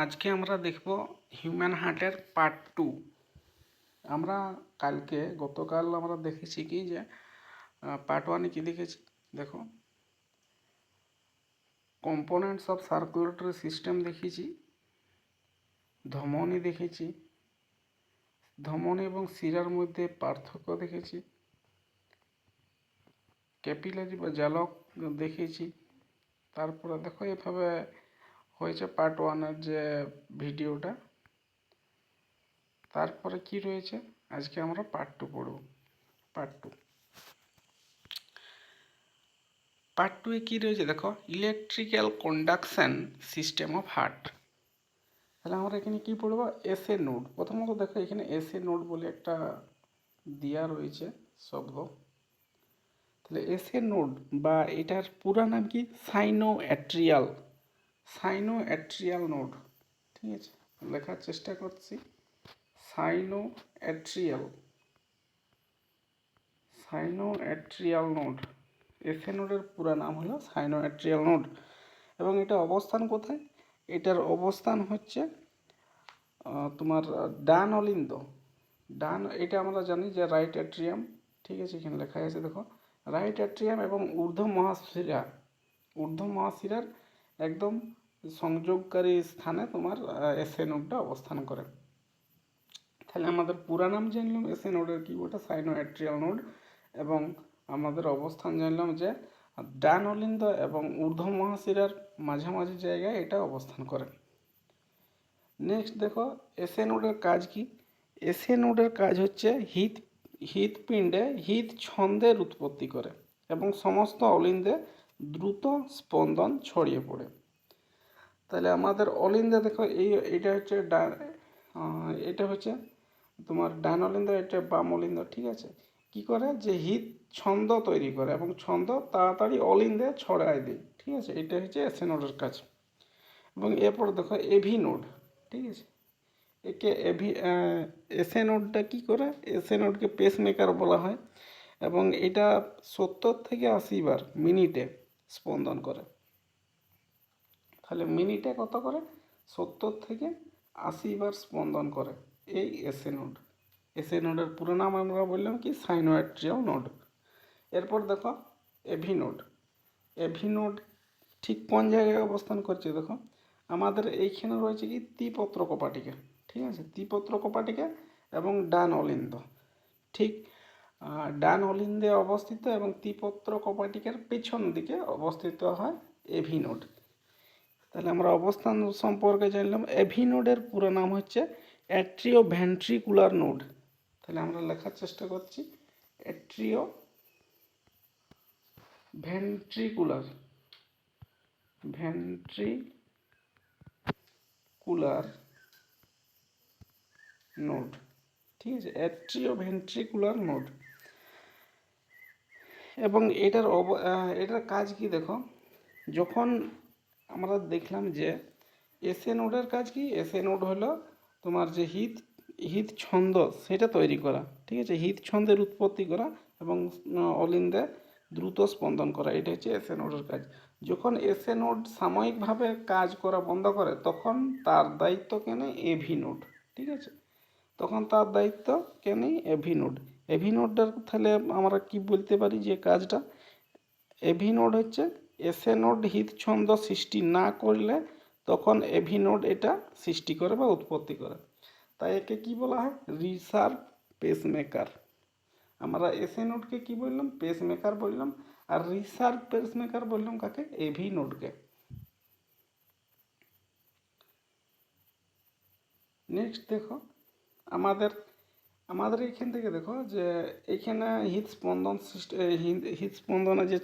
আজকে আমরা দেখব হিউম্যান হার্টের পার্ট 2। আমরা গতকাল আমরা দেখেছি কি যে পার্ট 1-এ কি দেখেছি দেখো, কম্পোনেন্টস অফ সার্কুলেটরি সিস্টেম দেখেছি, ধমনী দেখেছি, ধমনী এবং শিরার মধ্যে পার্থক্য দেখেছি, ক্যাপিলারি বা জালক দেখেছি। তারপরে দেখো এভাবে হয়েছে পার্ট 1-এর যে ভিডিওটা। তারপরে কি রয়েছে, আজকে আমরা পার্ট 2 পড়ব। পার্ট 2-এ কী রয়েছে দেখো, electrical conduction system of heart. তাহলে আমরা এখানে কি পড়বো, এসএ নোড। প্রথমত দেখো এখানে এসএ নোড বলে একটা দেওয়া রয়েছে শব্দ। তাহলে এসএ নোড বা এটার পুরো নাম কি, সাইনোঅ্যাট্রিয়াল নোড। ঠিক আছে, লেখার চেষ্টা করছি। সাইনোঅ্যাট্রিয়াল নোড, এসএ নোডের পুরো নাম হলো সাইনোঅ্যাট্রিয়াল নোড। এবং এটা অবস্থান কোথায়, এটার অবস্থান হচ্ছে তোমার ডান অলিন্দ। এটা আমরা জানি যে রাইট অ্যাট্রিয়াম। ঠিক আছে, এখানে লেখা আছে দেখো, রাইট অ্যাট্রিয়াম এবং ঊর্ধ্ব মহাশিরার একদম সংযোগকারী স্থানে তোমার এসএ নোডটা অবস্থান করে। তাহলে আমাদের পুরা নাম জানলাম এসএ নোডের কি, ওটা সাইনোঅ্যাট্রিয়াল নোড। এবং আমাদের অবস্থান জানলাম যে ডান অলিন্দ এবং ঊর্ধ্ব মহাশিরার মাঝামাঝি জায়গায় এটা অবস্থান করে। নেক্সট দেখো এসএ নোডের কাজ কি। এসএ নোডের কাজ হচ্ছে হৃৎপিণ্ডে ছন্দের উৎপত্তি করে এবং সমস্ত অলিন্দে দ্রুত স্পন্দন ছড়িয়ে পড়ে। তাহলে আমাদের অলিন্দে দেখো এটা হচ্ছে তোমার ডান অলিন্দ, এটা বাম অলিন্দ। ঠিক আছে, কি করে যে ছন্দ তৈরি করে এবং ছন্দ তাড়াতাড়ি অলিন্দে ছড়ায় দেয়। ঠিক আছে, এটা হচ্ছে এসএ নোডের কাজ। এবং এরপর দেখো এভি নোড। ঠিক আছে, এসএ নোডটা কী করে, এসএ নোডকে পেসমেকার বলা হয় এবং এটা 70 থেকে 80 বার মিনিটে স্পন্দন করে। তাহলে মিনিটে কত করে, 70 থেকে 80 বার স্পন্দন করে এই এসএ নোড। এসএ নোডের পুরো নাম আমরা বললাম কি, সাইনোঅ্যাট্রিয়াল নোড। এরপর দেখো এভি নোড ঠিক কোন জায়গায় অবস্থান করছে দেখো, আমাদের এইখানে রয়েছে কি ত্রিপত্র কপাটিকা। ঠিক আছে, ত্রিপত্র কপাটিকা এবং ডান অলিন্দ। ঠিক ডান অলিন্দে অবস্থিত এবং ত্রিপত্র কপাটিকার পেছন দিকে অবস্থিত হয় এভি নোড। তাহলে আমরা অবস্থান সম্পর্কে জানলাম। এভি নোডের পুরো নাম হচ্ছে অ্যাট্রিও ভেন্ট্রিকুলার নোড। তাহলে আমরা লেখার চেষ্টা করছি, অ্যাট্রিও ভেন্ট্রিকুলার নোড। ঠিক আছে, অ্যাট্রিও ভেন্ট্রিকুলার নোড। এবং এটার কাজ কি দেখো, যখন আমরা দেখলাম যে এসএ নোডের কাজ কি, এসএ নোড হলো তোমার যে ছন্দ সেটা তৈরি করা। ঠিক আছে, ছন্দের উৎপত্তি করা এবং অলিন্দে দ্রুত স্পন্দন করা, এটা হচ্ছে এসএ নোডের কাজ। যখন এসএ নোড সাময়িকভাবে কাজ করা বন্ধ করে তখন তার দায়িত্ব কেন এভি নোড। ঠিক আছে, তখন তার দায়িত্ব কেন এভি নোড। এভি নোডটার তাহলে আমরা কি বলতে পারি যে কাজটা, এভি নোড হচ্ছে এসএ নোড ছন্দ সৃষ্টি না করলে তখন এভি নোড এটা সৃষ্টি করে বা উৎপত্তি করে। তাই একে কি বলা হয়, রিসার্ভ পেসমেকার। আমরা এসএ নোডকে কি বললাম, পেসমেকার বললাম, আর রিসার্ভ পেসমেকার বললাম কাকে, এভি নোডকে। নেক্সট দেখো আমাদের এইখান থেকে দেখো যে এইখানে হৃদস্পন্দনের যে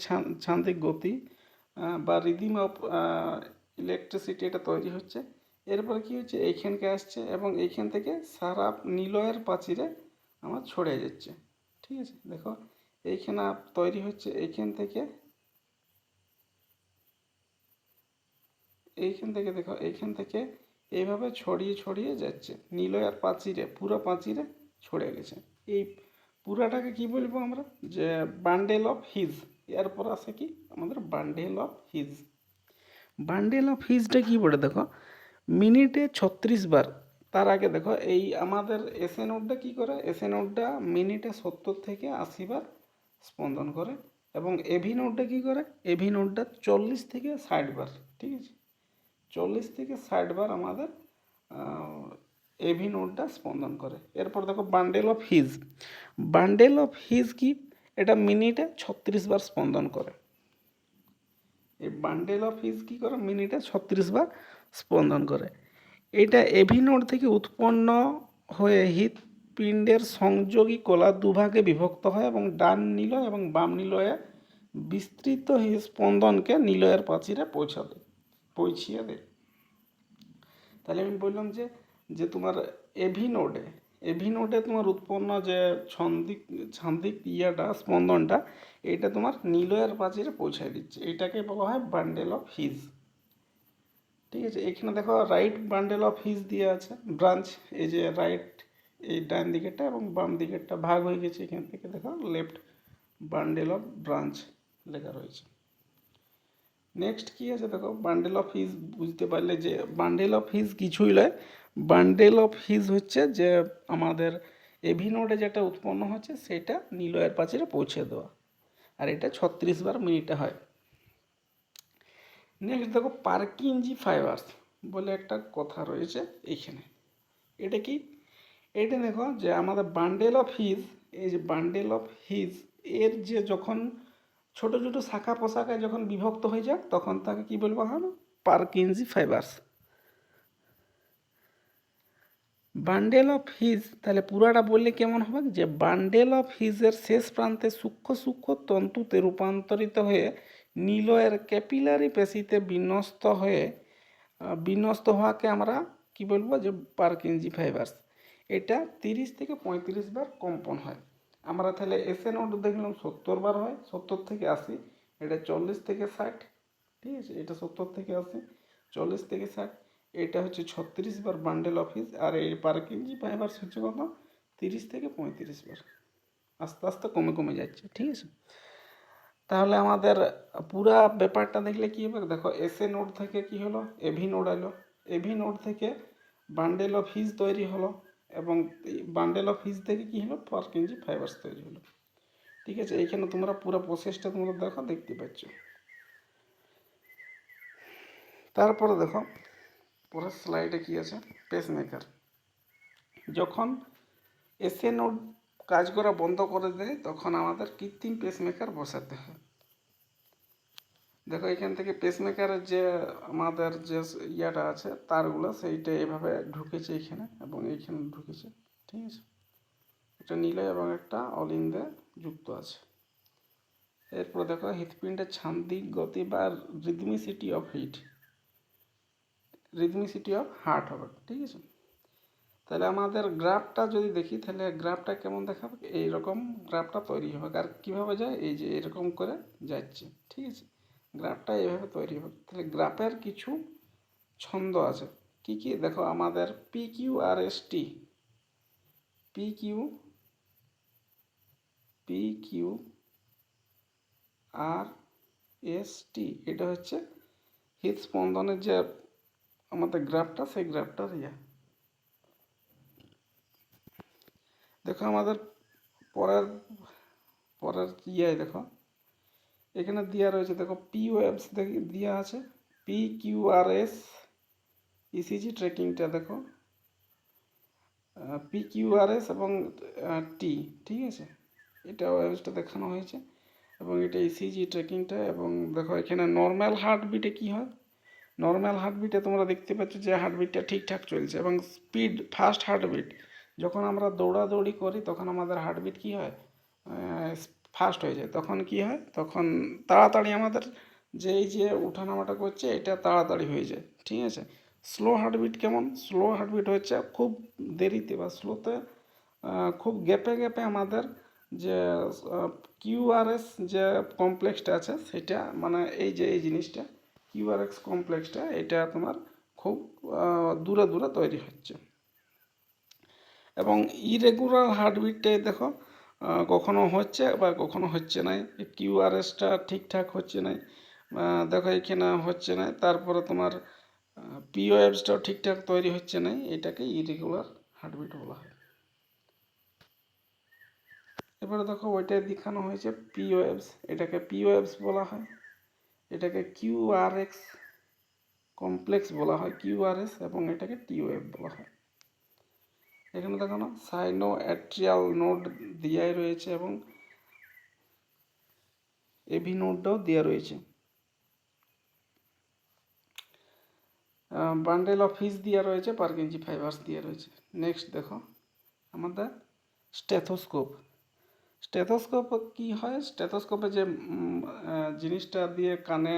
যান্ত্রিক গতি বা রিদিম অফ ইলেকট্রিসিটি এটা তৈরি হচ্ছে। এরপরে কি হচ্ছে, এইখানকে আসছে এবং এইখান থেকে সারা নিলয়ের প্রাচীরে আমার ছড়ে যাচ্ছে। ঠিক আছে, দেখো এইখানে তৈরি হচ্ছে, এইখান থেকে দেখো এইখান থেকে এইভাবে ছড়িয়ে যাচ্ছে নিলয়ের প্রাচীরে, পুরো প্রাচীরে ছড়ে গেছে। এই পুরাটাকে কি বলবো আমরা, যে বান্ডেল অফ হিজ। এরপর আছে কি আমাদের বান্ডেল অফ হিজটা কি বলে দেখো, মিনিটে 36 বার। তার আগে দেখো এই আমাদের এসএ নোডটা কী করে, এসএ নোডটা মিনিটে 70 থেকে 80 বার স্পন্দন করে, এবং এভি নোডটা কী করে, এভি নোডটা 40 থেকে 60 বার। ঠিক আছে, 40 থেকে 60 বার আমাদের এভি নোডটা স্পন্দন করে। এরপর দেখো bundle of his. Bundle of his কি, এটা মিনিটে 36 বার স্পন্দন করে। এই বান্ডেল অফ হিজ কী করে, মিনিটে 36 বার স্পন্দন করে। এটা এভি নোড থেকে উৎপন্ন হয়ে হৃৎপিণ্ডের সংযোগী কলা দুভাগে বিভক্ত হয় এবং ডান নিলয় এবং বাম নিলয়ে বিস্তৃত স্পন্দনকে নিলয়ের প্রাচীরে পৌঁছিয়ে দেয়। তাহলে আমি বললাম যে যে তোমার এভি নোডে তোমার উৎপন্ন যে ছান্দিক ইয়াটা স্পন্দনটা, এটা তোমার নিলয়ের প্রাচীরে পৌঁছায় দিচ্ছে। এটাকে বলা হয় বান্ডেল অফ হিজ। ঠিক আছে, এখানে দেখো রাইট বান্ডেল অফ হিজ দিয়ে আছে, ব্রাঞ্চ, এই যে রাইট এই ডান দিকেরটা এবং বাম দিকেরটা ভাগ হয়ে গেছে। এখান থেকে দেখো লেফট বান্ডেল অফ ব্রাঞ্চ লেখা রয়েছে। নেক্সট কি আছে দেখো, বান্ডেল অফ হিজ বুঝতে পারলে যে বান্ডেল অফ হিজ কিছুই নয়, বান্ডেল অফ হিজ হচ্ছে যে আমাদের এভি নোডে যেটা উৎপন্ন হচ্ছে সেটা নিলয়ের প্রাচীরে পৌঁছে দেওয়া, আর এটা 36 বার মিনিটে হয়। নেক্সট দেখো পার্কিনজি ফাইবার্স বলে একটা কথা রয়েছে এইখানে। এটা কি, এটা দেখো যে আমাদের বান্ডেল অফ হিজ, এই যে বান্ডেল অফ হিজ এর যে যখন ছোট ছোট শাখা পোশাকায় যখন বিভক্ত হয়ে যায় তখন তাকে কি বলবো হলো Purkinje fibres. Bundle of his তাহলে পুরাটা বললে কেমন হবে, যে বান্ডেল অফ হিজের শেষ প্রান্তে সূক্ষ্ম সূক্ষ্ম তন্তুতে রূপান্তরিত হয়ে নিলয়ের ক্যাপিলারি পেশিতে বিন্যস্ত হওয়াকে আমরা কি বলবো, যে পার্কিনজি ফাইবার্স। এটা 30 থেকে 35 বার কম্পন হয়। আমরা তাহলে এসএ নোড দেখলাম 70 বার হয়, 70 থেকে 80, এটা 40 থেকে 60। ঠিক আছে, এটা 70 থেকে 80, 40 থেকে 60, এটা হচ্ছে 36 বার বান্ডেল অফ হিজ। আর এই পার্কিনজি ফাইবার্স হচ্ছে কত, 30 থেকে 35 বার, আস্তে আস্তে কমে কমে যাচ্ছে। ঠিক আছে, তাহলে আমাদের পুরা ব্যাপারটা দেখলে কি হবে, দেখো এসএ নোড থেকে কি হলো, এভি নোড এলো, এভি নোড থেকে বান্ডেল অফ হিজ তৈরি হলো, এবং বান্ডেল অফ হিজ থেকে কি হলো, পার্কিনজি ফাইবার্স তৈরি হলো। ঠিক আছে, এইখানে তোমরা পুরো প্রসেসটা তোমরা দেখো, দেখতে পাচ্ছ। তারপরে দেখো পরের স্লাইডে কি আছে, পেসমেকার। যখন এসএ নোড কাজ করা বন্ধ করে দেয় তখন আমাদের কৃত্রিম পেসমেকার বসাতে হয়। দেখো এখান থেকে পেসমেকারের যে আমাদের যে ইয়াটা আছে তারগুলো, সেইটা এভাবে ঢুকেছে এখানে এবং এইখানে ঢুকেছে। ঠিক আছে, একটা নীল এবং একটা অলিন্দে যুক্ত আছে। এরপর দেখো হৃৎপিণ্ডের ছান্দিক গতি বা রিদমিসিটি অফ হার্ট হবে। ঠিক আছে, তাহলে আমাদের গ্রাফটা যদি দেখি তাহলে গ্রাফটা কেমন দেখাবে, এইরকম গ্রাফটা তৈরি হবে। আর কীভাবে যায়, এই যে এরকম করে যাচ্ছে। ঠিক আছে, গ্রাফটা এইভাবে তৈরি হবে। তাহলে গ্রাফের কিছু ছন্দ আছে, কি কি দেখো, আমাদের P Q R S T, P Q R S T, এটা হচ্ছে হৃদস্পন্দনের যে আমাদের গ্রাফটা, সেই গ্রাফটার দেখো আমাদের পরের পরের দেখো এখানে দেওয়া রয়েছে, দেখো পি ওয়েভস দেওয়া আছে, P Q R S ECG ট্রেকিংটা দেখো, পি কিউ আর এস এবং টি। ঠিক আছে, এটা ওয়েভসটা দেখানো হয়েছে এবং এটা ইসিজি ট্রেকিংটা। এবং দেখো এখানে নর্মাল হার্টবিটে কি হয়, নর্মাল হার্টবিটে তোমরা দেখতে পাচ্ছ যে হার্টবিটটা ঠিকঠাক চলছে, এবং স্পিড ফাস্ট হার্টবিট, যখন আমরা দৌড়াদৌড়ি করি তখন আমাদের হার্টবিট কি হয়, ফাস্ট হয়ে যায়। তখন কি হয়, তখন তাড়াতাড়ি আমাদের যে এই যে উঠানামাটা করছে এটা তাড়াতাড়ি হয়ে যায়। ঠিক আছে, স্লো হার্টবিট কেমন, স্লো হার্টবিট হচ্ছে খুব দেরিতে বা স্লোতে, খুব গ্যাপে গ্যাপে আমাদের যে কিউআরএস যে কমপ্লেক্সটা আছে সেটা, মানে এই যে এই জিনিসটা কিউআরএক্স কমপ্লেক্সটা, এটা তোমার খুব দূরে দূরে তৈরি হচ্ছে। এবং ইরেগুলার হার্টবিটে দেখো কখনো হচ্ছে বা কখনো হচ্ছে না, কিউআরএসটা ঠিকঠাক হচ্ছে না, দেখো এখানে হচ্ছে না। তারপরে তোমার পিওএফসটাও ঠিকঠাক তৈরি হচ্ছে না, এটাকে ইরেগুলার হার্টবিট বলা হয়। এবারে দেখো ওইটাই দেখানো হয়েছে পিওএফস, এটাকে পিওএফস বলা হয়, এটাকে কিউআরএক্স কমপ্লেক্স বলা হয়, কিউআরএস, এবং এটাকে টিওএফ বলা হয়। এখানে দেখো না সাইনো অ্যাট্রিয়াল নোড দেওয়াই রয়েছে এবং এভি নোডটাও দেওয়া রয়েছে। বান্ডেল অফ হিস দেওয়া রয়েছে, পারকিনজি ফাইবার্স দেওয়া রয়েছে। নেক্সট দেখো আমাদের স্টেথোস্কোপ। স্টেথোস্কোপ কি হয়, স্টেথোস্কোপে যে জিনিসটা দিয়ে কানে,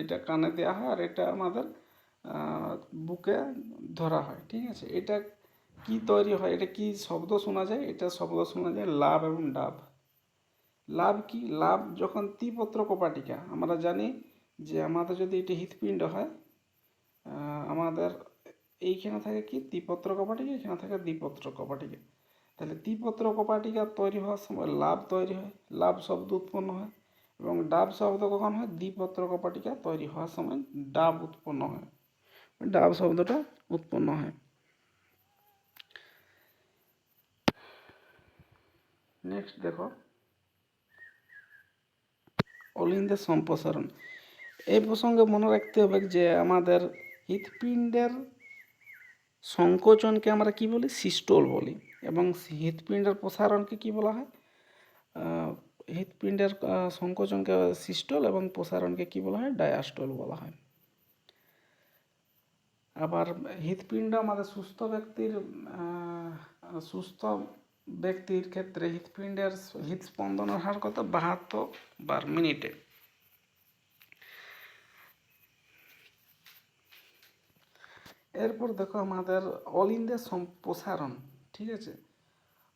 এটা কানে দেওয়া হয় আর এটা আমাদের বুকে ধরা হয়, ঠিক আছে। এটা কি তৈরি হয়, এটা কি শব্দ শোনা যায়, এটা শব্দ শোনা যায় লাভ এবং ডাব। লাভ কি, লাভ যখন ত্রিপত্র কপাটিকা, আমরা জানি যে আমাদের যদি এটি হৃৎপিণ্ড হয়, আমাদের এইখানে থাকে কি ত্রিপত্র কপাটিকা, এখানে থাকে দ্বিপত্র কপাটিকা। তাহলে ত্রিপত্র কপাটিকা তৈরি হওয়ার সময় লাভ তৈরি হয়, লাভ শব্দ উৎপন্ন হয়, এবং ডাব শব্দ কখন হয়, দ্বিপত্র কপাটিকা তৈরি হওয়ার সময় ডাব উৎপন্ন হয়, ডাব শব্দটা উৎপন্ন হয়। নেক্সট দেখো অলিন্দের সম্প্রসারণ। এই প্রসঙ্গে মনে রাখতে হবে যে আমাদের হৃৎপিণ্ডের সংকোচনকে আমরা কি বলি, সিস্টোল বলি, এবং হৃৎপিণ্ডের প্রসারণকে কি বলা হয়, হৃৎপিণ্ডের সংকোচনকে সিস্টোল এবং প্রসারণকে কি বলা হয়, ডায়াস্টোল বলা হয়। আবার হৃৎপিণ্ড আমাদের সুস্থ ব্যক্তির ক্ষেত্রে হৃৎপিণ্ডের হৃদস্পন্দনের হার কত, 72 বার মিনিটে। এরপর দেখো আমাদের অলিন্দের প্রসারণ, ঠিক আছে।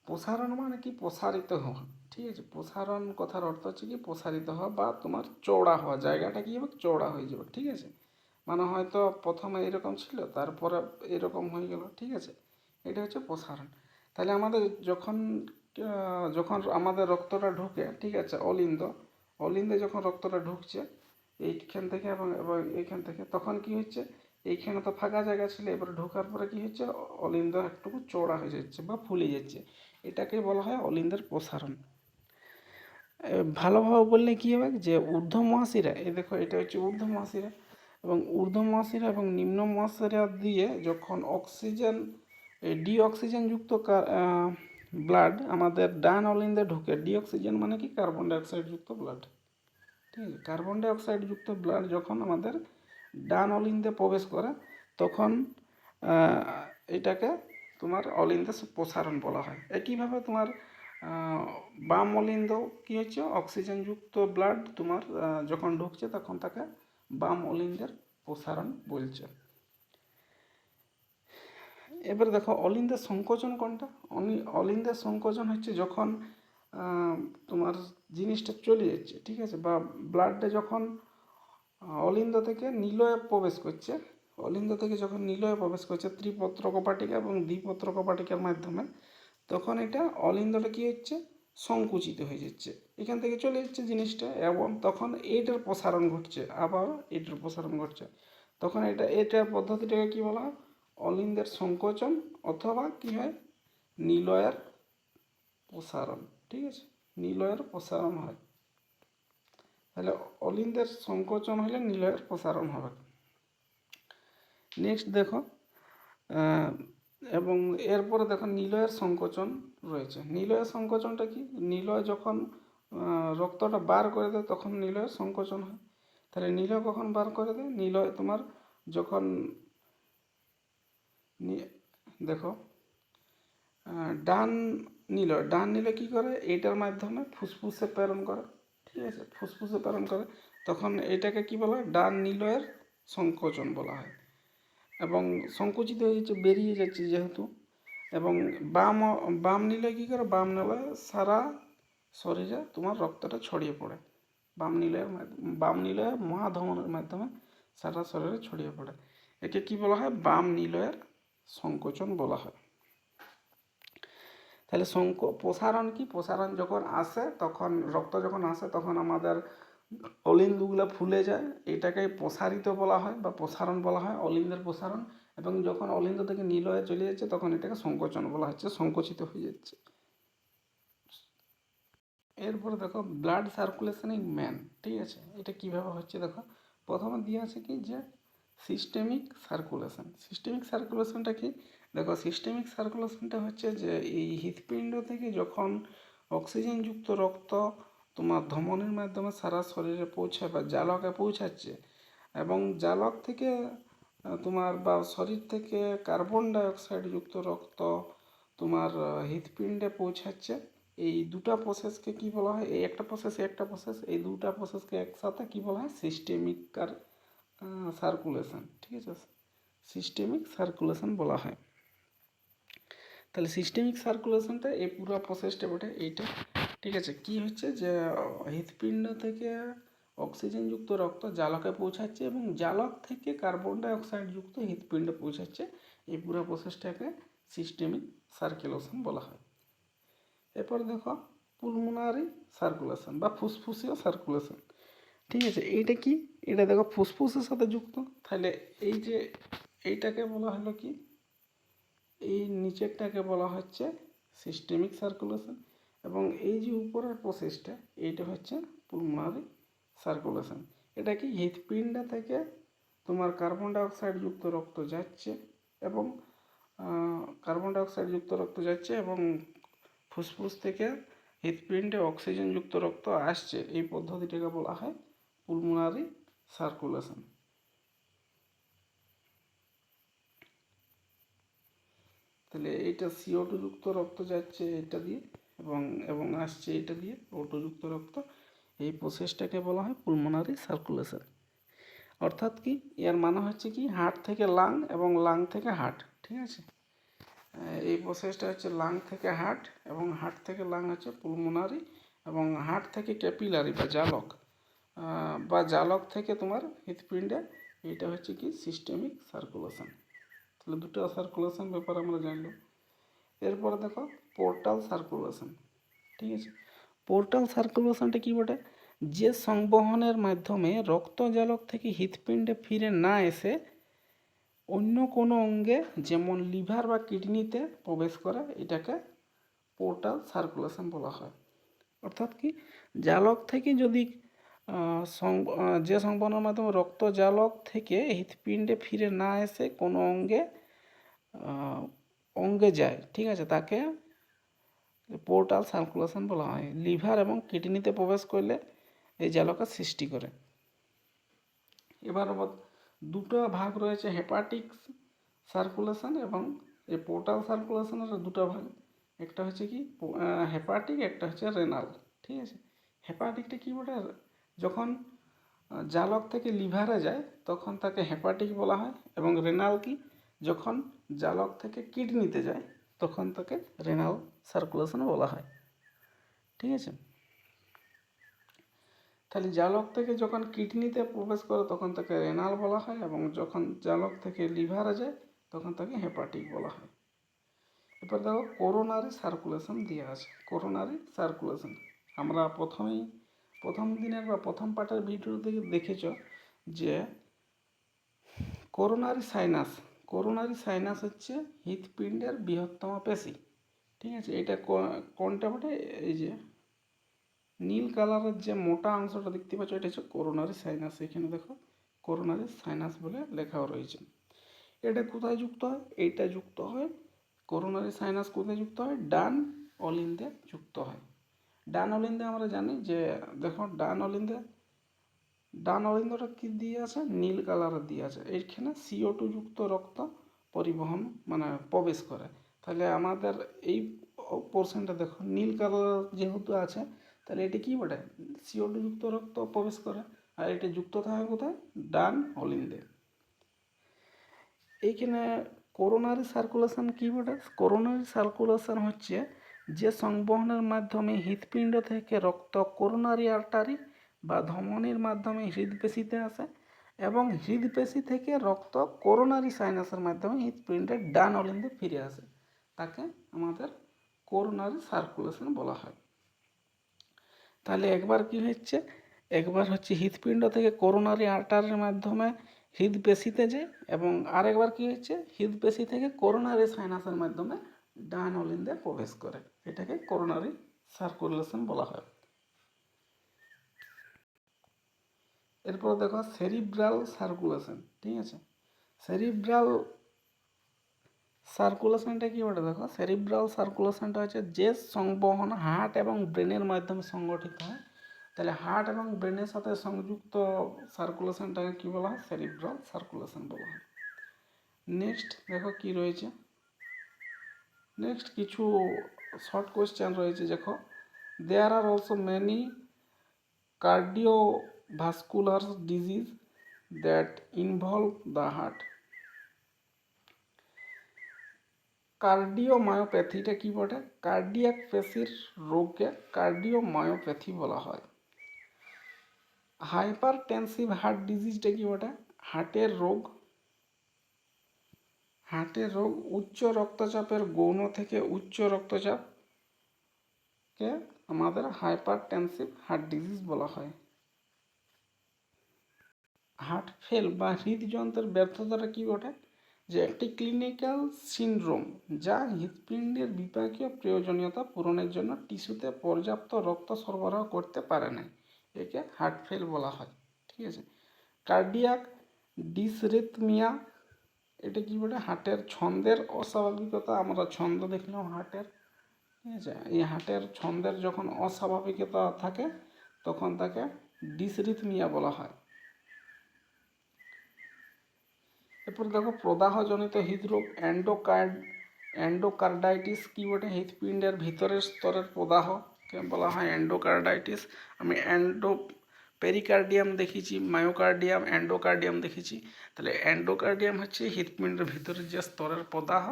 প্রসারণ মানে কি, প্রসারিত হওয়া, ঠিক আছে। প্রসারণ কথার অর্থ হচ্ছে কি প্রসারিত হওয়া বা তোমার চওড়া হওয়া, জায়গাটা কি হবে, চওড়া হয়ে যাবে, ঠিক আছে। মানে হয়তো প্রথমে এরকম ছিল তারপরে এরকম হয়ে গেল, ঠিক আছে, এটা হচ্ছে প্রসারণ। তাহলে আমাদের যখন যখন আমাদের রক্তটা ঢুকে, ঠিক আছে, অলিন্দে যখন রক্তটা ঢুকছে এইখান থেকে এবং এইখান থেকে, তখন কি হচ্ছে, এইখানে তো ফাঁকা জায়গা ছিল, এবার ঢোকার পরে কি হচ্ছে, অলিন্দ একটু চওড়া হয়ে যাচ্ছে বা ফুলে যাচ্ছে, এটাকে বলা হয় অলিন্দের প্রসারণ। ভালোভাবে বললে কি হবে যে ঊর্ধ্ব মহাশিরা, এই দেখো এটা হচ্ছে ঊর্ধ্ব মহাশিরা, এবং ঊর্ধ্ব মহাশিরা এবং নিম্ন মহাশিরা দিয়ে যখন অক্সিজেন, ডিঅক্সিজেনযুক্ত ব্লাড আমাদের ডান অলিন্দে ঢুকে, ডিঅক্সিজেন মানে কি কার্বন ডাইঅক্সাইড যুক্ত ব্লাড, ঠিক আছে। কার্বন ডাইঅক্সাইড যুক্ত ব্লাড যখন আমাদের ডান অলিন্দে প্রবেশ করে, তখন এটাকে তোমার অলিন্দে প্রসারণ বলা হয়। একইভাবে তোমার বাম অলিন্দ কি হচ্ছে, অক্সিজেনযুক্ত ব্লাড তোমার যখন ঢুকছে তখন তাকে বাম অলিন্দের প্রসারণ বলছে। এবার দেখো অলিন্দের সংকোচন কোনটা, অলিন্দের সংকোচন হচ্ছে যখন তোমার জিনিসটা চলে যাচ্ছে, ঠিক আছে, বা ব্লাডটা যখন অলিন্দ থেকে নিলয়ে প্রবেশ করছে, অলিন্দ থেকে যখন নিলয়ে প্রবেশ করছে ত্রিপত্র কপাটিকা এবং দ্বিপত্র কপাটিকার মাধ্যমে, তখন এটা অলিন্দটা কি হচ্ছে, সংকুচিত হয়ে যাচ্ছে, এখান থেকে চলে যাচ্ছে জিনিসটা, এবং তখন এইটার প্রসারণ ঘটছে, আবার এটার প্রসারণ ঘটছে, তখন এটার পদ্ধতিটাকে কি বলা হয়, অলিন্দের সংকোচন, অথবা কি হয়, নিলয়ের প্রসারণ, ঠিক আছে, নিলয়ের প্রসারণ হয়। তাহলে অলিন্দের সংকোচন হলে নিলয়ের প্রসারণ হবে। নেক্সট দেখো এবং এরপরে দেখো নিলয়ের সংকোচন রয়েছে। নিলয়ের সংকোচনটা কি, নিলয় যখন রক্তটা বার করে দেয় তখন নিলয়ের সংকোচন হয়। তাহলে নিলয় কখন বার করে দেয়, নিলয় তোমার যখন দেখো ডান নিলয় কী করে, এইটার মাধ্যমে ফুসফুসে প্রেরণ করে, ঠিক আছে, ফুসফুসে প্রেরণ করে, তখন এটাকে কি বলা হয়, ডান নিলয়ের সংকোচন বলা হয়, এবং সংকুচিত হয়ে যাচ্ছে, বেরিয়ে যাচ্ছে যেহেতু, এবং বাম নিলয় কী করে, বাম নিলয় সারা শরীরে তোমার রক্তটা ছড়িয়ে পড়ে, বাম নিলয়ের মহাধমনের মাধ্যমে সারা শরীরে ছড়িয়ে পড়ে, একে কি বলা হয়, বাম নিলয়ের সংকোচন বলা হয়। তাহলে প্রসারণ কি, প্রসারণ যখন আসে তখন রক্ত যখন আসে তখন আমাদের অলিন্দুগুলো ফুলে যায়, এটাকে প্রসারিত বলা হয় বা প্রসারণ বলা হয়, অলিন্দের প্রসারণ। এবং যখন অলিন্দ থেকে নিলয়ে চলে যাচ্ছে তখন এটাকে সংকোচন বলা হচ্ছে, সংকুচিত হয়ে যাচ্ছে। এরপরে দেখো ব্লাড সার্কুলেশন ইন ম্যান, ঠিক আছে, এটা কিভাবে হচ্ছে দেখো। প্রথমে দিয়ে আছে কি যে সিস্টেমিক সার্কুলেশন। সিস্টেমিক সার্কুলেশনটা কি দেখো, সিস্টেমিক সার্কুলেশনটা হচ্ছে যে এই হৃৎপিণ্ড থেকে যখন অক্সিজেনযুক্ত রক্ত তোমার ধমনির মাধ্যমে সারা শরীরে পৌঁছায় বা জালকে পৌঁছাচ্ছে, এবং জালক থেকে তোমার বা শরীর থেকে কার্বন ডাইঅক্সাইড যুক্ত রক্ত তোমার হৃৎপিণ্ডে পৌঁছাচ্ছে, এই দুটা প্রসেসকে কি বলা হয়, এই একটা প্রসেস একটা প্রসেস, এই দুটা প্রসেসকে একসাথে কি বলা হয়, সিস্টেমিক সার্কুলেশন, ঠিক আছে, সিস্টেমিক সার্কুলেশন বলা হয়। তাহলে সিস্টেমিক সার্কুলেশনটা এই পুরো প্রসেসটা বটে এইটা, ঠিক আছে। কি হচ্ছে যে হৃৎপিণ্ড থেকে অক্সিজেনযুক্ত রক্ত জালকে পৌঁছাচ্ছে এবং জালক থেকে কার্বন ডাইঅক্সাইড যুক্ত হৃৎপিণ্ডে পৌঁছাচ্ছে, এই পুরো প্রসেসটাকে সিস্টেমিক সার্কুলেশন বলা হয়। এরপর দেখো পুলমোনারি সার্কুলেশন বা ফুসফুসীয় সার্কুলেশন, ঠিক আছে। এইটা কি, এটা দেখো ফুসফুসের সাথে যুক্ত, তাহলে এই যে এইটাকে বলা হলো কি, এই নিচেরটাকে বলা হচ্ছে সিস্টেমিক সার্কুলেশন, এবং এই যে উপরের প্রসেসটা এইটা হচ্ছে পুলমোনারি সার্কুলেশন। এটা কি হৃৎপিণ্ড থেকে তোমার কার্বন ডাইঅক্সাইড যুক্ত রক্ত যাচ্ছে এবং কার্বন ডাইঅক্সাইড যুক্ত রক্ত যাচ্ছে এবং ফুসফুস থেকে হৃৎপিণ্ডে অক্সিজেনযুক্ত রক্ত আসছে, এই পদ্ধতিটাকে বলা হয় পুলমোনারি সার্কুলেশন। তাহলে এইটা CO2 যুক্ত রক্ত যাচ্ছে এটা দিয়ে এবং এবং আসছে এটা দিয়ে O2 যুক্ত রক্ত, এই প্রসেসটাকে বলা হয় পুলমোনারি সার্কুলেশন। অর্থাৎ কি, এর মানে হচ্ছে কি হার্ট থেকে লাং এবং লাং থেকে হার্ট, ঠিক আছে। এই প্রসেসটা হচ্ছে লাং থেকে হার্ট এবং হার্ট থেকে লাং হচ্ছে পুলমোনারি, এবং হার্ট থেকে ক্যাপিলারি বা জালক বা জালক থেকে তোমার হৃৎপিণ্ডে, এটা হচ্ছে কি সিস্টেমিক সার্কুলেশন। তাহলে দুটো সার্কুলেশন ব্যাপারে আমরা জানলাম। এরপরে দেখো পোর্টাল সার্কুলেশন, ঠিক আছে। পোর্টাল সার্কুলেশনটা কি বটে, যে সংবহনের মাধ্যমে রক্ত জালক থেকে হৃৎপিণ্ডে ফিরে না এসে অন্য কোনো অঙ্গে যেমন লিভার বা কিডনিতে প্রবেশ করে, এটাকে পোর্টাল সার্কুলেশন বলা হয়। অর্থাৎ কি, জালক থেকে যদি যে সংবহনের মাধ্যমে রক্ত জালক থেকে হৃৎপিণ্ডে ফিরে না এসে কোনো অঙ্গে যায়, ঠিক আছে, তাকে পোর্টাল সার্কুলেশন বলা হয়। লিভার এবং কিডনিতে প্রবেশ করলে এই জালকের সৃষ্টি করে। এবার দুটো ভাগ রয়েছে, হেপাটিক সার্কুলেশন এবং এই পোর্টাল সার্কুলেশনের দুটো ভাগ, একটা হচ্ছে কি হেপাটিক, একটা হচ্ছে রেনাল, ঠিক আছে। হেপাটিকটা কি বলে, যখন জালক থেকে লিভারে যায় তখন তাকে হেপাটিক বলা হয়, এবং রেনাল কি, যখন জালক থেকে কিডনিতে যায় তখন তাকে রেনাল সার্কুলেশন বলা হয়, ঠিক আছে। তাহলে জালক থেকে যখন কিডনিতে প্রবেশ করে তখন তাকে রেনাল বলা হয়, এবং যখন জালক থেকে লিভারে যায় তখন তাকে হেপাটিক বলা হয়। এবার দেখো করোনারি সার্কুলেশন দেওয়া আছে। করোনারি সার্কুলেশন আমরা প্রথম দিনের বা প্রথম পার্টের ভিডিওতে দেখেছ যে করোনারি সাইনাস হচ্ছে হৃৎপিণ্ডের বৃহত্তম পেশি, ঠিক আছে। এটা কোনটা বটে, এই যে নীল কালারের যে মোটা অংশটা দেখতে পাচ্ছ এটা হচ্ছে করোনারি সাইনাস। এখানে দেখো করোনারি সাইনাস বলে লেখাও রয়েছে। এটা কোথায় যুক্ত হয়, এইটা যুক্ত হয়, করোনারি সাইনাস কোথায় যুক্ত হয়, ডান অলিন্দে যুক্ত হয়। ডান অলিন্দে আমরা জানি যে দেখো ডান অলিন্দটা কি দিয়ে আছে, নীল কালারের দিয়ে আছে, এইখানে CO2 যুক্ত রক্ত পরিবহন মানে প্রবেশ করে। তাহলে আমাদের এই পোর্শনটা দেখো নীল কালার যেহেতু আছে, তাহলে এটি কি বটে, CO2 যুক্ত রক্ত প্রবেশ করে, আর এটি যুক্ত থাকে কোথায়, ডান অলিন্দে। এইখানে করোনারি সার্কুলেশন কি বটে, করোনারি সার্কুলেশন হচ্ছে যে সংবহনের মাধ্যমে হৃৎপিণ্ড থেকে রক্ত করোনারি আর্টারি বা ধমনির মাধ্যমে হৃদপেশিতে আসে, এবং হৃদপেশি থেকে রক্ত করোনারি সাইনাসের মাধ্যমে হৃৎপিণ্ডের ডান অলিন্দে ফিরে আসে, তাকে আমাদের করোনারি সার্কুলেশন বলা হয়। তাহলে একবার কি হচ্ছে, একবার হচ্ছে হৃৎপিণ্ড থেকে করোনারি আর্টারির মাধ্যমে হৃদপেশিতে যায়, এবং আরেকবার কি হচ্ছে হৃদপেশি থেকে করোনারি সাইনাসের মাধ্যমে ডান অলিন্দে প্রবেশ করে। এটাকে করোনারি সার্কুলেশন বলা হয়। এরপর দেখো সেরিব্রাল সার্কুলেশন। ঠিক আছে, সেরিব্রাল সার্কুলেশনটা কি বলে দেখো, সেরিব্রাল সার্কুলেশনটা হচ্ছে যে সংবহন হার্ট এবং ব্রেনের মাধ্যমে সংগঠিত হয়। তাহলে হার্ট এবং ব্রেনের সাথে সংযুক্ত সার্কুলেশনটাকে কি বলা হয়, সেরিব্রাল সার্কুলেশন বলা হয়। নেক্সট দেখো কি রয়েছে, নেক্সট কিছু শর্ট কোয়েশ্চেন রয়েছে। দেখো there are also many cardiovascular disease that involve the heart. কার্ডিওমায়োপ্যাথিটা কি বটে, কার্ডিয়াক পেশির রোগকে কার্ডিওমায়োপ্যাথি বলা হয়। হাইপারটেনসিভ হার্ট ডিজিজটা কি বটে, হার্টের রোগ। হার্টের রোগ উচ্চ রক্তচাপের গৌণ থেকে উচ্চ রক্তচাপকে আমাদের হাইপারটেনসিভ হার্ট ডিজিজ বলা হয়। হার্ট ফেল বা হৃদযন্ত্রের ব্যর্থতাটা কি বটে, যে একটি ক্লিনিক্যাল সিনড্রোম যা হৃৎপিণ্ডের বিপাকীয় প্রয়োজনীয়তা পূরণের জন্য টিস্যুতে পর্যাপ্ত রক্ত সরবরাহ করতে পারে না, একে হার্ট ফেল বলা হয়। ঠিক আছে, কার্ডিয়াক ডিসরিথমিয়া এটা কি বলে, হার্টের ছন্দের অস্বাভাবিকতা। আমরা ছন্দ দেখলাম হার্টের, ঠিক আছে, এই হার্টের ছন্দের যখন অস্বাভাবিকতা থাকে তখন তাকে ডিসরিথমিয়া বলা হয়। এরপর দেখো প্রদাহজনিত হৃদরোগ এন্ডোকার্ডাইটিস কি বটে, হৃৎপিণ্ডের ভিতরের স্তরের প্রদাহকে বলা হয় এন্ডোকার্ডাইটিস। আমি পেরিকার্ডিয়াম দেখেছি, মায়োকার্ডিয়াম, এন্ডোকার্ডিয়াম দেখেছি। তাহলে এন্ডোকার্ডিয়াম হচ্ছে হৃৎপিণ্ডের ভিতরের যে স্তরের প্রদাহ,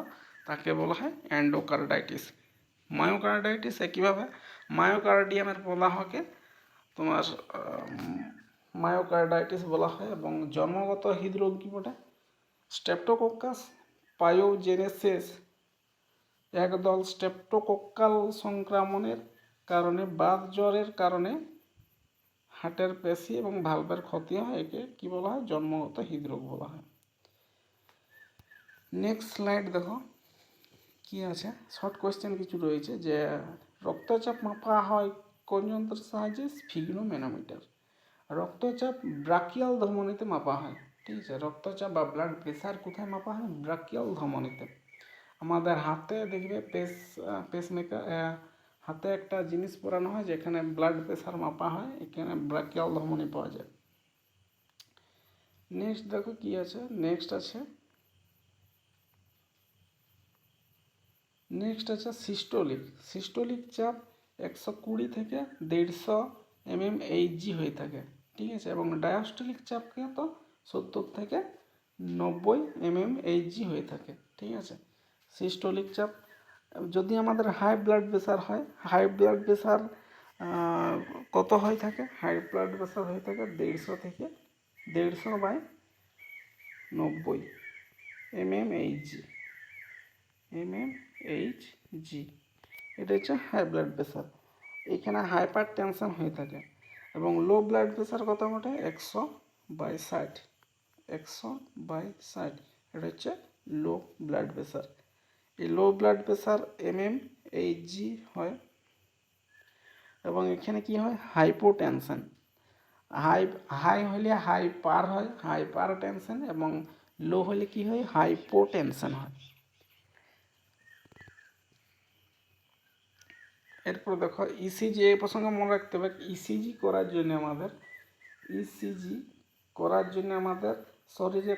তাকে বলা হয় এন্ডোকার্ডাইটিস। মায়োকার্ডাইটিস একইভাবে মায়োকার্ডিয়ামের প্রদাহকে তোমার মায়োকার্ডাইটিস বলা হয়। এবং জন্মগত হৃদরোগ কি বটে, স্ট্রেপ্টোকোকাস পায়োজেনেসিস একদল স্ট্রেপ্টোকোক্কাল সংক্রমণের কারণে বাত জ্বরের কারণে হার্টের পেশি এবং ভালভের ক্ষতি হয়, একে কি বলা হয়, জন্মগত হৃদরোগ বলা হয়। নেক্সট স্লাইড দেখো কি আছে, শর্ট কোয়েশ্চেন কিছু রয়েছে, যে রক্তচাপ মাপা হয় কোন যন্ত্রের সাহায্যে, স্ফিগ্নোম্যানোমিটার। রক্তচাপ ব্রাকিয়াল ধমনীতে মাপা হয়। ঠিক আছে, রক্তচাপ বা ব্লাড প্রেশার কোথায় মাপা হয়, ব্রাকিয়াল ধমনীতে। আমাদের হাতে দেখবে পেসমেকার, হাতে একটা জিনিস পরানো হয় যেখানে ব্লাড প্রেশার মাপা হয়, এখানে ব্রাকিয়াল ধমনী পাওয়া যায়। নেক্সট দেখো কি আছে, নেক্সট আছে সিস্টোলিক চাপ 120 থেকে 150 mmHg হয়ে থাকে। ঠিক আছে, এবং ডায়াস্টোলিক চাপকে তো 70 থেকে 90 mmHg হয়ে থাকে। ঠিক আছে, সিস্টোলিক চাপ যদি আমাদের হাই ব্লাড প্রেশার হয়, হাই ব্লাড প্রেশার কত হয়ে থাকে, হাই ব্লাড প্রেশার হয়ে থাকে 150 থেকে 150/90 mmHg। এটা হচ্ছে হাই ব্লাড প্রেশার। এখানে হাইপার টেনশন হয়ে থাকে। এবং লো ব্লাড প্রেশার কত মোটে, 100/60, 100/60, এটা হচ্ছে লো ব্লাড প্রেশার। এই লো ব্লাড প্রেশার mmHg হয়। এবং এখানে কি হয়, হাইপোটেনশন, হাই হলে হাইপার হয়, হাইপার টেনশন, এবং লো হলে কি হয়, হাইপোটেনশন হয়। এরপর দেখো ইসিজি, এই প্রসঙ্গে মনে রাখতে হবে, ইসিজি করার জন্য আমাদের শরীরে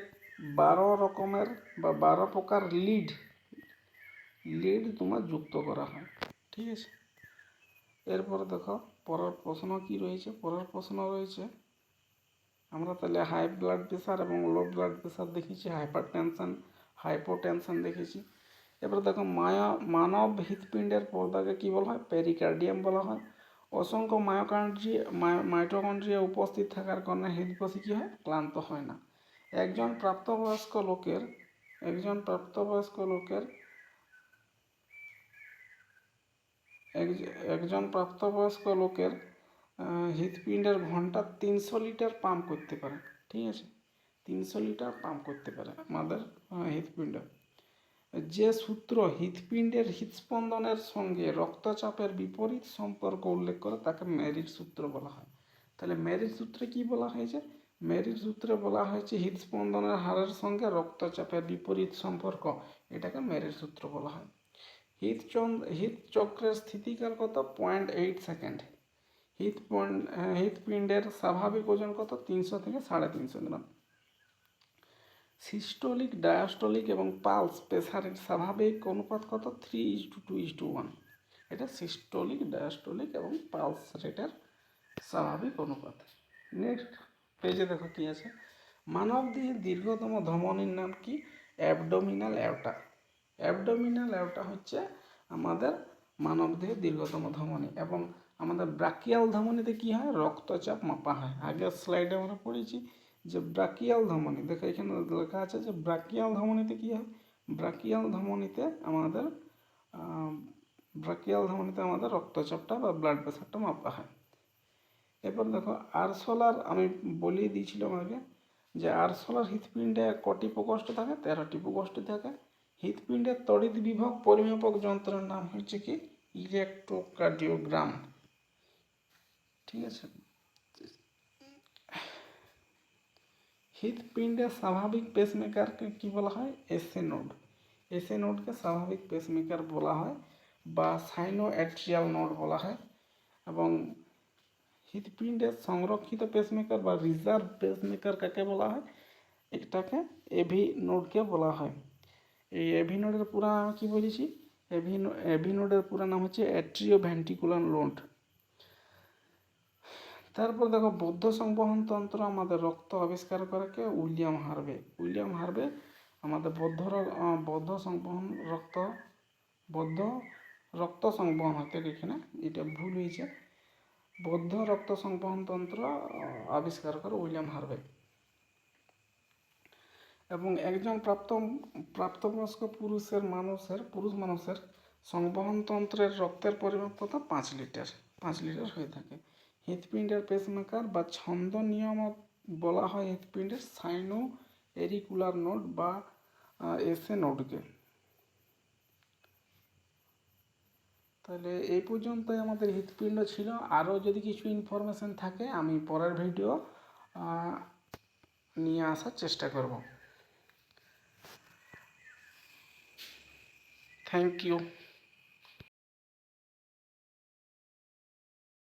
12 রকমের বা 12 প্রকার লিড তোমার যুক্ত করা হয়। ঠিক আছে, এরপর দেখো পরের প্রশ্ন কি রয়েছে, পরের প্রশ্ন রয়েছে, আমরা তাহলে হাই ব্লাড প্রেশার এবং লো ব্লাড প্রেশার দেখেছি, হাইপার টেনশন, হাইপোটেনশন দেখেছি। এবার দেখো মানব হৃৎপিণ্ডের পর্দাকে কি বলা হয়, পেরিকার্ডিয়াম বলা হয়। অসংখ্য মাইটোকন্ড্রিয়া উপস্থিত থাকার কারণে হৃদপেশি কি হয়, ক্লান্ত হয় না। একজন প্রাপ্তবয়স্ক লোকের হৃৎপিণ্ডের ঘন্টা 300 লিটার পাম্প করতে পারে। ঠিক আছে, 300 লিটার পাম্প করতে পারে আমাদের হৃৎপিণ্ড। যে সূত্র হৃৎপিণ্ডের হৃৎস্পন্দনের সঙ্গে রক্তচাপের বিপরীত সম্পর্ক উল্লেখ করে তাকে মেরির সূত্র বলা হয়। তাহলে মেরির সূত্রে কি বলা হয়েছে? মেরির সূত্রে বলা হয়েছে হৃৎস্পন্দনের হারের সঙ্গে রক্তচাপের বিপরীত সম্পর্ক, এটাকে মেরির সূত্র বলা হয়। হৃৎচক্রের স্থিতিকাল কত? 0.8 সেকেন্ড। হৃৎপিণ্ডের স্বাভাবিক ওজন কত? 300 থেকে 350 গ্রাম। সিস্টোলিক, ডায়াস্টোলিক এবং পালস প্রেসারের স্বাভাবিক অনুপাত কত? 3:2:1। এটা সিস্টোলিক, ডায়াস্টোলিক এবং পালস রেটের স্বাভাবিক অনুপাত। নেক্সট পেজে দেখো কি আছে। মানব দেহের দীর্ঘতম ধমনীর নাম কি? Abdominal aorta. অ্যাবডোমিনাল অ্যাওর্টা হচ্ছে আমাদের মানব দেহের দীর্ঘতম ধমনী। এবং আমাদের ব্রাকিয়াল ধমনীতে কি হয়? রক্তচাপ মাপা হয়। আগের স্লাইডে আমরা পড়েছি যে ব্রাকিয়াল ধমনী, দেখো এখানে লেখা আছে যে ব্রাকিয়াল ধমনীতে কি হয়? ব্রাকিয়াল ধমনীতে আমাদের রক্তচাপটা বা ব্লাড প্রেশারটা মাপা হয়। এরপর দেখো আরশোলার, আমি বলিয়ে দিয়েছিলাম আগে যে আরশোলার হৃৎপিণ্ডে কটি প্রকোষ্ঠ থাকে? 13টি প্রকোষ্ঠ থাকে। হৃৎপিণ্ডের তড়িৎ বিভব পরিমাপক যন্ত্রের নাম হচ্ছে কি? ইলেকট্রোকার্ডিওগ্রাম। ঠিক আছে। হৃৎপিণ্ডের স্বাভাবিক পেসমেকারকে কি বলা হয়? SA node. এসএ নোডকে স্বাভাবিক পেসমেকার বলা হয় বা সাইনোঅ্যাট্রিয়াল নোড বলা হয়। এবং হৃৎপিণ্ডের সংরক্ষিত পেসমেকার বা রিজার্ভ পেসমেকার কাকে বলা হয়? এটাকে এভি নোডকে বলা হয়। এই এভি নোডের পুরো নাম কি বলেছি? এভি নোডের পুরো নাম হচ্ছে অ্যাট্রিওভেন্ট্রিকুলার নোড। তারপর দেখো বৌদ্ধ সংবহন তন্ত্র আমাদের রক্ত আবিষ্কার করে কে? William Harvey. উইলিয়াম হার্ভে আমাদের বৌদ্ধ সংবহন রক্ত সংবহন হতে, এখানে এটা ভুল হয়েছে, বৌদ্ধ রক্ত সংবহন তন্ত্র আবিষ্কার করে উইলিয়াম হার্ভে। এবং একজন প্রাপ্তবয়স্ক পুরুষ মানুষের সংবহন তন্ত্রের রক্তের পরিমাপ কত? 5 লিটার হয়ে থাকে। হৃৎপিণ্ডের পেসমেকার বা ছন্দ নিয়ামক বলা হয় হৃৎপিণ্ডের সাইনো এরিকুলার নোড বা এসএ নোডকে। তাহলে এই পর্যন্তই আমাদের হৃৎপিণ্ড ছিল। আরও যদি কিছু ইনফরমেশন থাকে আমি পরের ভিডিও নিয়ে আসার চেষ্টা করব। Thank you.